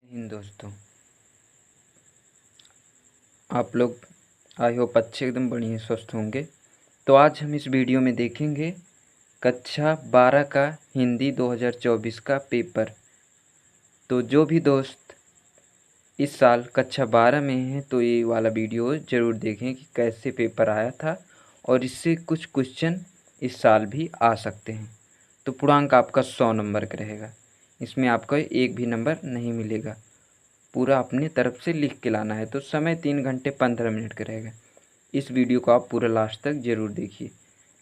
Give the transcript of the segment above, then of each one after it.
इन दोस्तों, आप लोग आई होप अच्छे एकदम बढ़िया स्वस्थ होंगे। तो आज हम इस वीडियो में देखेंगे कक्षा 12 का हिंदी 2024 का पेपर। तो जो भी दोस्त इस साल कक्षा 12 में हैं तो ये वाला वीडियो ज़रूर देखें कि कैसे पेपर आया था और इससे कुछ क्वेश्चन इस साल भी आ सकते हैं। तो पूर्णांक आपका 100 नंबर का रहेगा, इसमें आपको एक भी नंबर नहीं मिलेगा। पूरा अपने तरफ से लिख के लाना है। तो समय 3 घंटे 15 मिनट का रहेगा। इस वीडियो को आप पूरा लास्ट तक ज़रूर देखिए।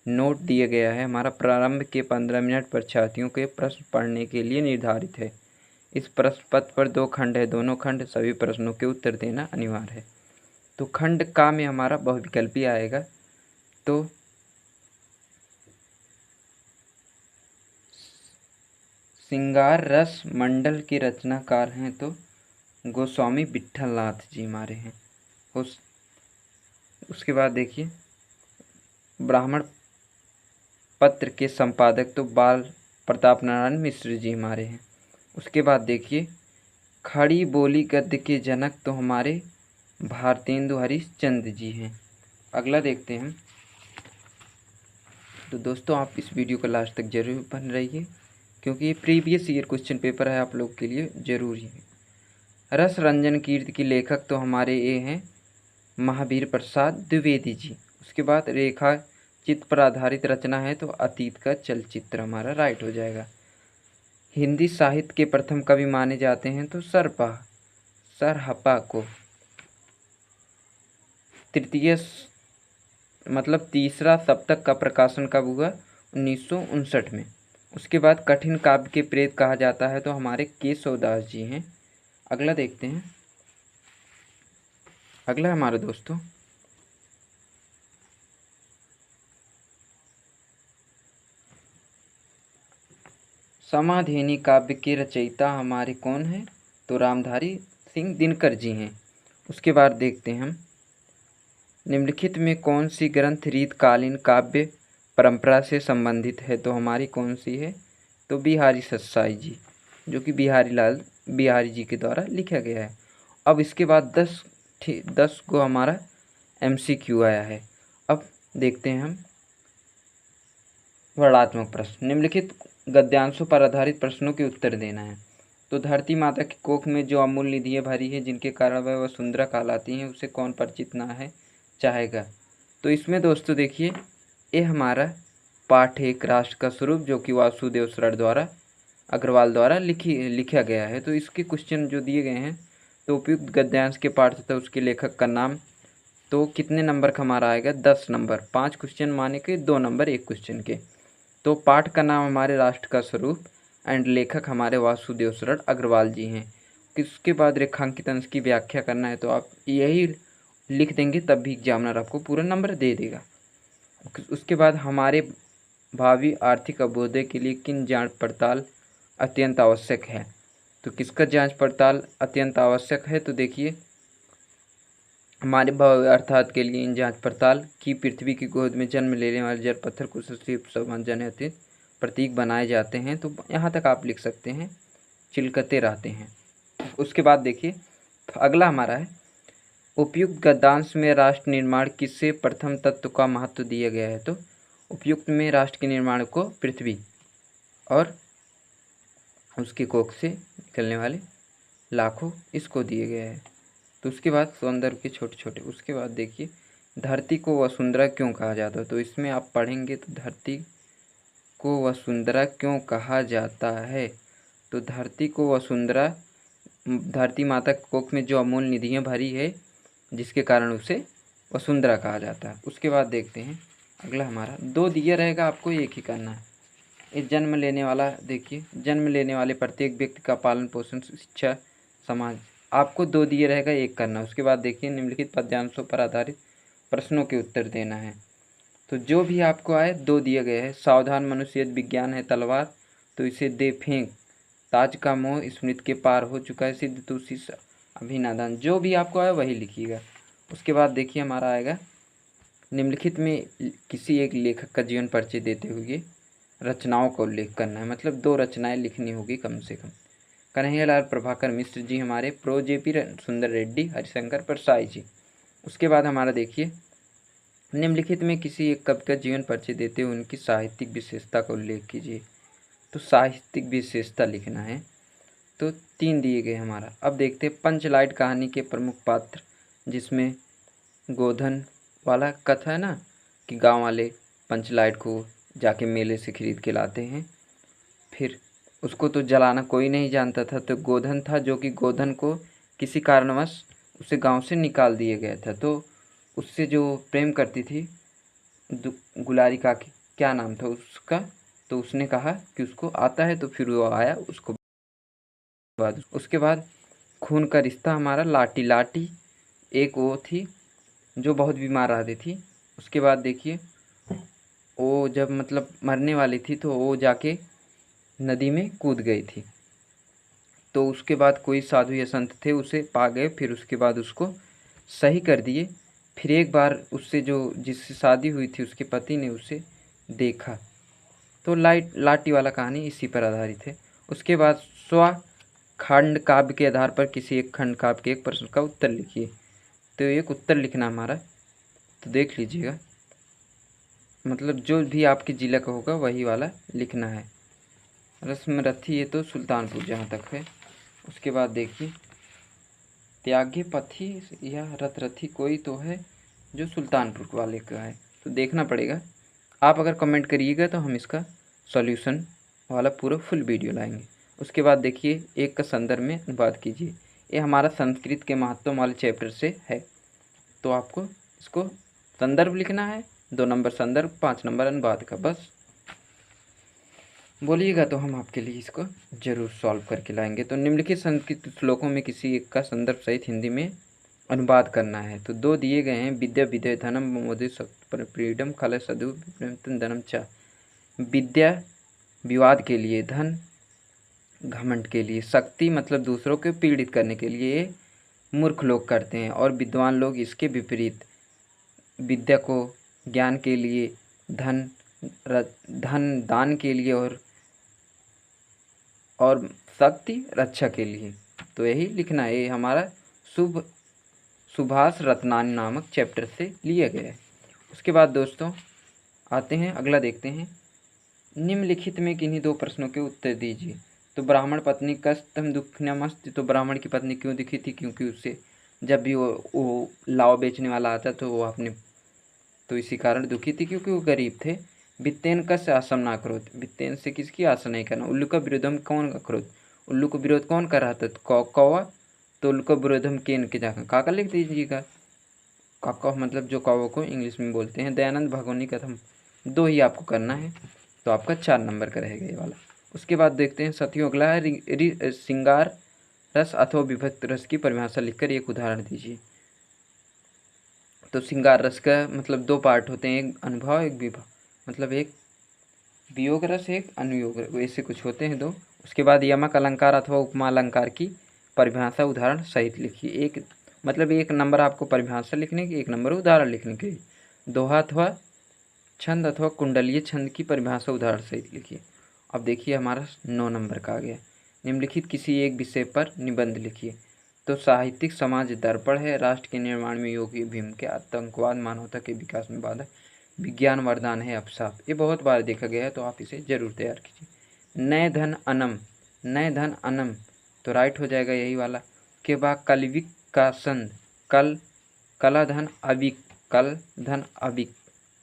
नोट दिया गया है हमारा प्रारंभ के 15 मिनट परीक्षार्थियों के प्रश्न पढ़ने के लिए निर्धारित है। इस प्रश्न पत्र पर 2 खंड है, दोनों खंड सभी प्रश्नों के उत्तर देना अनिवार्य है। तो खंड का में हमारा बहुविकल्पी आएगा। तो श्रृंगार रस मंडल के रचनाकार हैं तो गोस्वामी विट्ठलनाथ जी हमारे हैं। उसके बाद देखिए ब्राह्मण पत्र के संपादक तो बाल प्रताप नारायण मिश्र जी हमारे हैं। उसके बाद देखिए खड़ी बोली गद्य के जनक तो हमारे भारतेंदु हरिश्चंद्र जी हैं। अगला देखते हैं। तो दोस्तों आप इस वीडियो को लास्ट तक जरूर बन रहिए क्योंकि ये प्रीवियस ईयर क्वेश्चन पेपर है, आप लोग के लिए जरूरी है। रस रंजन कीर्ति के लेखक तो हमारे ये हैं महावीर प्रसाद द्विवेदी जी। उसके बाद रेखा चित्र पर आधारित रचना है तो अतीत का चलचित्र हमारा राइट हो जाएगा। हिंदी साहित्य के प्रथम कवि माने जाते हैं तो सरहपा को। तीसरा सप्तक का प्रकाशन कब हुआ? 1959 में। उसके बाद कठिन काव्य के प्रेत कहा जाता है तो हमारे केशवदास जी हैं। अगला देखते हैं। अगला हमारे दोस्तों समाधिनी काव्य के रचयिता हमारे कौन हैं? तो रामधारी सिंह दिनकर जी हैं। उसके बाद देखते हैं हम निम्नलिखित में कौन सी ग्रंथ रीतकालीन काव्य परंपरा से संबंधित है? तो हमारी कौन सी है? तो बिहारी सत्साई जी, जो कि बिहारी लाल बिहारी जी के द्वारा लिखा गया है। अब इसके बाद 10 को हमारा MCQ आया है। अब देखते हैं हम वर्णात्मक प्रश्न। निम्नलिखित गद्यांशों पर आधारित प्रश्नों के उत्तर देना है। तो धरती माता की कोख में जो अमूल्य निधियाँ भरी है जिनके कारण वह वसुंधरा कहलाती हैं, उसे कौन परिचित ना है चाहेगा? तो इसमें दोस्तों देखिए ये हमारा पाठ है एक राष्ट्र का स्वरूप, जो कि वासुदेव शरण द्वारा अग्रवाल द्वारा लिखा गया है। तो इसके क्वेश्चन जो दिए गए हैं तो उपयुक्त गद्यांश के पाठ तथा उसके लेखक का नाम। तो कितने नंबर का हमारा आएगा? 10 नंबर। 5 क्वेश्चन माने के 2 नंबर एक क्वेश्चन के। तो पाठ का नाम हमारे राष्ट्र का स्वरूप एंड लेखक हमारे वासुदेव शरण अग्रवाल जी हैं। इसके बाद रेखांकित अंश की व्याख्या करना है तो आप यही लिख देंगे तब भी एग्जामिनर आपको पूरा नंबर दे देगा। उसके बाद हमारे भावी आर्थिक अभ्युदय के लिए किन जांच पड़ताल अत्यंत आवश्यक है? तो किसका जांच पड़ताल अत्यंत आवश्यक है? तो देखिए हमारे भावी अर्थात के लिए इन जांच पड़ताल की पृथ्वी की गोद में जन्म लेने वाले जल पत्थर को सम्मानजनक प्रतीक बनाए जाते हैं। तो यहाँ तक आप लिख सकते हैं चिलकते रहते हैं। उसके बाद देखिए अगला हमारा है उपयुक्त गद्यांश में राष्ट्र निर्माण किससे प्रथम तत्व का महत्व दिया गया है? तो उपयुक्त में राष्ट्र के निर्माण को पृथ्वी और उसके कोख से निकलने वाले लाखों इसको दिए गए हैं। तो उसके बाद सौंदर्य के छोटे छोटे। उसके बाद देखिए धरती को वसुंधरा क्यों कहा जाता है? तो इसमें आप पढ़ेंगे तो धरती को वसुंधरा क्यों कहा जाता है? तो धरती को वसुंधरा धरती माता के कोख में जो अमूल्य निधियाँ भरी है जिसके कारण उसे वसुंधरा कहा जाता है। उसके बाद देखते हैं अगला हमारा 2 दिया रहेगा, आपको एक ही करना है। इस जन्म लेने वाला देखिए जन्म लेने वाले प्रत्येक व्यक्ति का पालन पोषण शिक्षा समाज, आपको 2 दिए रहेगा, एक करना। उसके बाद देखिए निम्नलिखित पद्यांशों पर आधारित प्रश्नों के उत्तर देना है। तो जो भी आपको आए 2 दिए गए हैं। सावधान मनुष्य यदि विज्ञान है तलवार तो इसे दे फेंक, ताज का मोह स्मृति के पार हो चुका है, सिद्ध तुलसी अभिनादान। जो भी आपको आए वही लिखिएगा। उसके बाद देखिए हमारा आएगा निम्नलिखित में किसी एक लेखक का जीवन परिचय देते हुए रचनाओं का उल्लेख करना है। मतलब 2 रचनाएं लिखनी होगी कम से कम। कन्हैयालाल प्रभाकर मिश्र जी हमारे, प्रो जेपी सुंदर रेड्डी, हरिशंकर परसाई जी। उसके बाद हमारा देखिए, निम्नलिखित में किसी एक कवि का जीवन परिचय देते हुए उनकी साहित्यिक विशेषता का उल्लेख कीजिए। तो साहित्यिक विशेषता लिखना है, तो 3 दिए गए हमारा। अब देखते हैं पंचलाइट कहानी के प्रमुख पात्र, जिसमें गोधन वाला कथा है ना, कि गांव वाले पंचलाइट को जाके मेले से खरीद के लाते हैं, फिर उसको तो जलाना कोई नहीं जानता था, तो गोधन था जो कि गोधन को किसी कारणवश उसे गांव से निकाल दिया गया था। तो उससे जो प्रेम करती थी गुलारी का, क्या नाम था उसका, तो उसने कहा कि उसको आता है, तो फिर वो आया। उसके बाद खून का रिश्ता हमारा, लाटी एक वो थी जो बहुत बीमार रहती थी। उसके बाद देखिए, वो जब मतलब मरने वाली थी तो वो जाके नदी में कूद गई थी। तो उसके बाद कोई साधु या संत थे, उसे पा गए, फिर उसके बाद उसको सही कर दिए। फिर एक बार उससे जो जिससे शादी हुई थी उसके पति ने उसे देखा। तो लाटी वाला कहानी इसी पर आधारित है। उसके बाद खंड काव्य के आधार पर किसी एक खंड काव्य के एक प्रश्न का उत्तर लिखिए। तो एक उत्तर लिखना हमारा, तो देख लीजिएगा, मतलब जो भी आपके जिला का होगा वही वाला लिखना है। रस्मरथी ये तो सुल्तानपुर जहाँ तक है। उसके बाद देखिए, त्याग्य पथी या रथरथी कोई तो है जो सुल्तानपुर वाले का है, तो देखना पड़ेगा। आप अगर कमेंट करिएगा तो हम इसका सॉल्यूशन वाला पूरा फुल वीडियो लाएंगे। उसके बाद देखिए, एक का संदर्भ में अनुवाद कीजिए। ये हमारा संस्कृत के महत्व वाले चैप्टर से है, तो आपको इसको संदर्भ लिखना है, 2 नंबर संदर्भ, 5 नंबर अनुवाद का। बस बोलिएगा तो हम आपके लिए इसको जरूर सॉल्व करके लाएंगे। तो निम्नलिखित संस्कृत श्लोकों में किसी एक का संदर्भ सहित हिंदी में अनुवाद करना है। तो 2 दिए गए हैं, विद्या विदय धनम मोदि प्रीडम खल सदु धनम चा। विद्या विवाद के लिए, धन घमंड के लिए, शक्ति मतलब दूसरों को पीड़ित करने के लिए ये मूर्ख लोग करते हैं, और विद्वान लोग इसके विपरीत विद्या को ज्ञान के लिए, धन दान के लिए, और शक्ति रक्षा के लिए। तो यही लिखना है, ये हमारा सुभाष रत्नानी नामक चैप्टर से लिया गया है। उसके बाद दोस्तों आते हैं, अगला देखते हैं, निम्नलिखित में किन्हीं 2 प्रश्नों के उत्तर दीजिए। तो ब्राह्मण पत्नी कष्टम दुःखनमस्ति, तो ब्राह्मण की पत्नी क्यों दुखी थी, क्योंकि उससे जब भी वो लाव बेचने वाला आता तो वो अपने, तो इसी कारण दुखी थी क्योंकि वो गरीब थे। वित्तेन कस्य आसम ना करोत, वित्तेन से किसकी आशा नहीं करना। उल्लू का विरोधम कौन करोत, उल्लू को विरोध कौन कर रहा था, कौवा। तो उल्लू का विरोधम केन के जाकर काका लिख दीजिएगा। काका मतलब जो कौवा को इंग्लिश में बोलते हैं। दयानंद भगवानी कथम, 2 ही आपको करना है, तो आपका 4 नंबर का रहेगा ये वाला। उसके बाद देखते हैं साथियों, अगला है श्रृंगार रस अथवा विभक्त रस की परिभाषा लिखकर एक उदाहरण दीजिए। तो श्रृंगार रस का मतलब 2 पार्ट होते हैं, एक अनुभव एक विभव, मतलब एक वियोग रस एक अनुयोग रस, ऐसे कुछ होते हैं 2। उसके बाद यमक अलंकार अथवा उपमा अलंकार की परिभाषा उदाहरण सहित लिखिए। एक मतलब 1 नंबर आपको परिभाषा लिखने की, 1 नंबर उदाहरण लिखने के। दोहा अथवा छंद अथवा कुंडलीय छंद की परिभाषा उदाहरण सहित लिखिए। अब देखिए हमारा 9 नंबर का आ गया, निम्नलिखित किसी एक विषय पर निबंध लिखिए। तो साहित्यिक समाज दर्पण है, राष्ट्र के निर्माण में योगी भीम के, आतंकवाद मानवता के विकास में बाधक, विज्ञान वरदान है अभिशाप। ये बहुत बार देखा गया है, तो आप इसे जरूर तैयार कीजिए। नए धन अनम, नए धन अनम, तो राइट हो जाएगा यही वाला। के बाद कलविक का संद, कल कला धन अबिक, कल धन अबिक,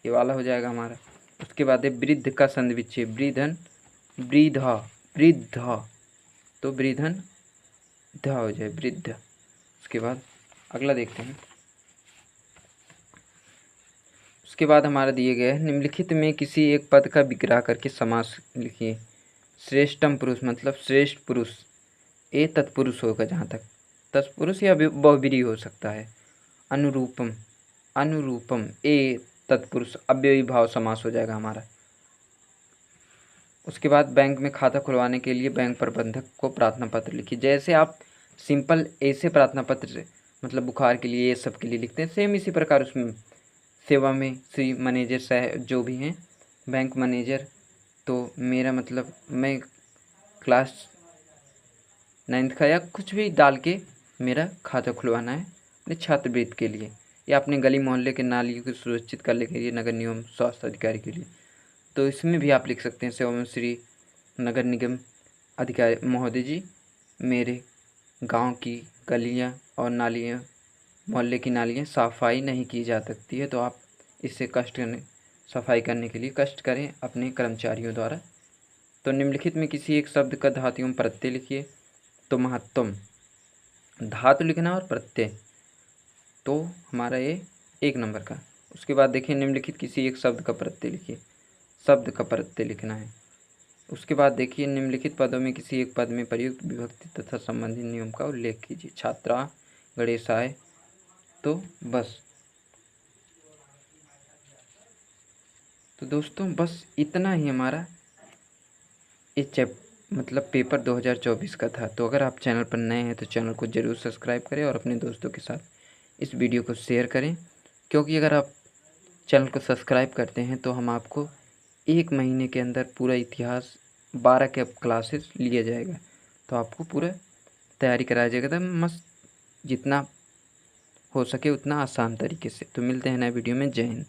ये वाला हो जाएगा हमारा। उसके बाद है वृद्ध का संद विच्छेद, वृद्धन वृद्धा वृद्ध, तो वृद्धन ध हो जाए वृद्ध। उसके बाद अगला देखते हैं। उसके बाद हमारा दिए गए निम्नलिखित में किसी एक पद का विग्रह करके समास लिखिए। श्रेष्ठम पुरुष मतलब श्रेष्ठ पुरुष, ए तत्पुरुष होगा जहाँ तक, तत्पुरुष या बहुब्रीहि हो सकता है। अनुरूपम, अनुरूपम ए तत्पुरुष, अव्ययी भाव समास हो जाएगा हमारा। उसके बाद बैंक में खाता खुलवाने के लिए बैंक प्रबंधक को प्रार्थना पत्र लिखिए। जैसे आप सिंपल ऐसे प्रार्थना पत्र से मतलब बुखार के लिए, ये सब के लिए लिखते हैं, सेम इसी प्रकार उसमें सेवा में श्री मैनेजर साहब जो भी हैं, बैंक मैनेजर, तो मेरा मतलब मैं क्लास 9th का, या कुछ भी डाल के मेरा खाता खुलवाना है अपने छात्रवृत्ति के लिए, या अपने गली मोहल्ले के नालियों को सुरक्षित करने के लिए नगर निगम स्वास्थ्य अधिकारी के लिए। तो इसमें भी आप लिख सकते हैं, एवं श्री नगर निगम अधिकारी महोदय जी, मेरे गांव की गलियां और नालियां, मोहल्ले की नालियां सफाई नहीं की जा सकती है, तो आप इससे सफाई करने के लिए कष्ट करें अपने कर्मचारियों द्वारा। तो निम्नलिखित में किसी एक शब्द का धातु एवं प्रत्यय लिखिए। तो महत्तम, धातु लिखना और प्रत्यय, तो हमारा ये 1 नंबर का। उसके बाद देखिए, निम्नलिखित किसी एक शब्द का प्रत्यय लिखिए, शब्द का प्रत्यय लिखना है। उसके बाद देखिए, निम्नलिखित पदों में किसी एक पद में प्रयुक्त विभक्ति तथा संबंधित नियम का उल्लेख कीजिए। छात्रा, गणेशाय। तो बस, तो दोस्तों बस इतना ही हमारा ये मतलब पेपर 2024 का था। तो अगर आप चैनल पर नए हैं तो चैनल को ज़रूर सब्सक्राइब करें और अपने दोस्तों के साथ इस वीडियो को शेयर करें, क्योंकि अगर आप चैनल को सब्सक्राइब करते हैं तो हम आपको 1 महीने के अंदर पूरा इतिहास 12 के क्लासेस लिया जाएगा, तो आपको पूरा तैयारी कराया जाएगा एकदम मस्त, जितना हो सके उतना आसान तरीके से। तो मिलते हैं नए वीडियो में। जय हिंद।